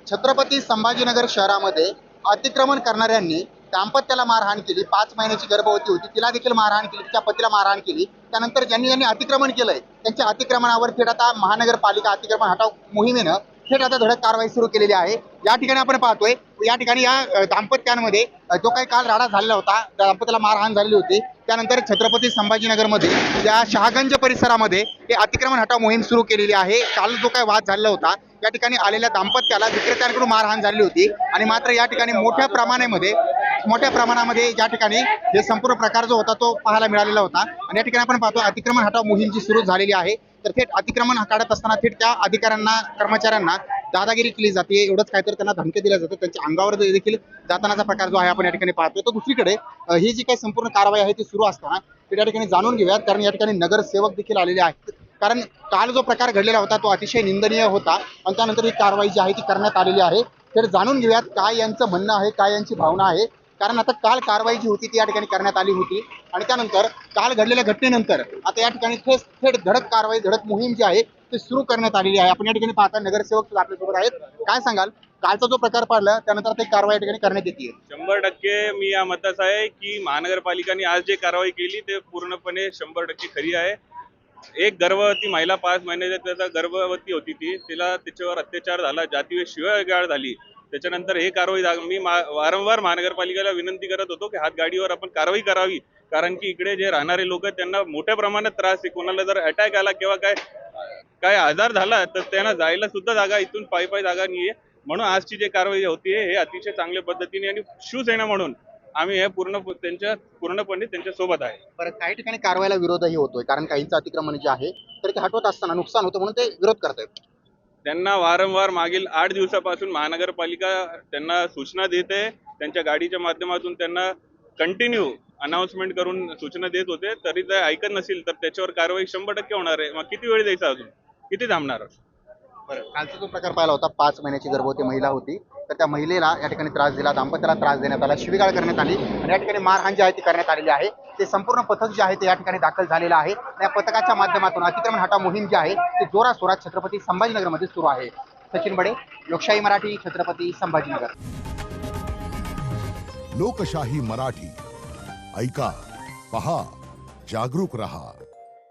छत्रपती संभाजीनगर शहरामध्ये अतिक्रमण करणाऱ्यांनी दाम्पत्याला मारहाण केली। 5 महिन्याची गर्भवती होती, तिला देखील मारहाण केली, तिच्या पतीला मारहाण केली। त्यानंतर ज्यांनी अतिक्रमण केलंय त्यांच्या अतिक्रमणावर थेट आता महानगरपालिका अतिक्रमण हटाव मोहिमेनं थेट आता धडक कारवाई सुरू केलेली आहे। या ठिकाणी आपण पाहतोय, या ठिकाणी या दाम्पत्यांमध्ये जो काही काल राडा झालेला होता, त्या दाम्पत्याला मारहाण झालेली होती। त्यानंतर छत्रपती संभाजीनगरमध्ये या शहागंज परिसरामध्ये हे अतिक्रमण हटाव मोहीम सुरू केलेली आहे। काल जो काही वाद झालेला होता, या ठिकाणी आलेल्या दाम्पत्याला विक्रेत्यांकडून मारहाण झालेली होती आणि मात्र या ठिकाणी मोठ्या प्रमाणामध्ये या ठिकाणी हे संपूर्ण प्रकार जो होता तो पाहायला मिळालेला होता। आणि या ठिकाणी आपण पाहतो अतिक्रमण हटाव मोहीम जी सुरू झालेली आहे, तर थेट अतिक्रमण काढत असताना थेट त्या अधिकाऱ्यांना कर्मचाऱ्यांना दादागिरी केली जाते, एवढंच काहीतरी त्यांना धमकी दिल्या जाते, त्यांच्या अंगावर देखील जातानाचा प्रकार जो आहे आपण या ठिकाणी पाहतोय। तर दुसरीकडे ही जी काही संपूर्ण कारवाई आहे ती सुरू असताना या ठिकाणी जाणून घेऊयात, कारण या ठिकाणी नगरसेवक देखील आलेले आहेत। कारण काल जो प्रकार घडलेला होता तो अतिशय निंदनीय होता आणि त्यानंतर ही कारवाई जी आहे ती करण्यात आलेली आहे। तर जाणून घेऊयात काय यांचं म्हणणं आहे, काय यांची भावना आहे। कारण आता काल कारवाई जी होती ती या ठिकाणी करण्यात आली होती आणि त्यानंतर काल घडलेल्या घटनेनंतर आता या ठिकाणी थेट धडक मोहीम जी आहे ती सुरू करण्यात आलेली आहे। आपण या ठिकाणी पाहता नगरसेवक आपल्यासोबत आहेत, काय सांगाल कालचा जो प्रकार पाडला त्यानंतर ते कारवाई या ठिकाणी करण्यात येते? 100% मी या मताचा आहे की महानगरपालिकाने आज जे कारवाई केली ते पूर्णपणे 100% खरी आहे। एक गर्भवती महिला 5 महिन्याच्या त्याचा गर्भवती होती, तिला त्याच्यावर अत्याचार झाला, जातीय शिवीगाळ झाली। त्याच्यानंतर हे कारवाई मी वारंवार महानगरपालिकेला विनंती करत होतो की हातगाडीवर आपण कारवाई करावी, कारण की इकडे जे राहणारे लोक त्यांना मोठ्या प्रमाणात त्रास आहे। कोणाला जर अटॅक आला किंवा काय आजार झाला तर त्यांना जायला सुद्धा जागा इथून पायी जागा नाहीये। म्हणून आजची जे कारवाई होतीये हे अतिशय चांगल्या पद्धतीने आणि शिवसेना म्हणून आम्ही हे पूर्णपणे त्यांच्या सोबत आहे। बरं, काही ठिकाणी कारवाईला विरोधही होतोय, कारण काहींचं अतिक्रमण जे आहे तर ते हटवत असताना नुकसान होतं म्हणून ते विरोध करतायत। त्यांना वारंवार मागील 8 दिवसापासून महानगरपालिका त्यांना सूचना देते, त्यांच्या गाडीच्या माध्यमातून त्यांना कंटिन्यू अनाउन्समेंट करून सूचना देत होते, तरी ते ऐकत नसेल तर त्याच्यावर कारवाई 100% होणार आहे। मग किती वेळ द्यायचा, अजून किती थांबणार? बरं, कालचा जो प्रकार पाहिला होता, 5 महिन्याची गर्भवती महिला होती, तर त्या महिलेला या ठिकाणी त्रास दिला, दाम्पत्याला त्रास देण्यात आला, शिवीगाळ करण्यात आली आणि या ठिकाणी मारहाण जी आहे ती करण्यात आलेली आहे। ते संपूर्ण पथक जे आहे ते या ठिकाणी दाखल झालेलं आहे। या पथकाच्या माध्यमातून अतिक्रमण हटाव मोहीम जी आहे ती जोराशोरात छत्रपती संभाजीनगरमध्ये सुरू आहे। सचिन बडे, लोकशाही मराठी, छत्रपती संभाजीनगर। लोकशाही मराठी, ऐका, पहा, जागरूक रहा।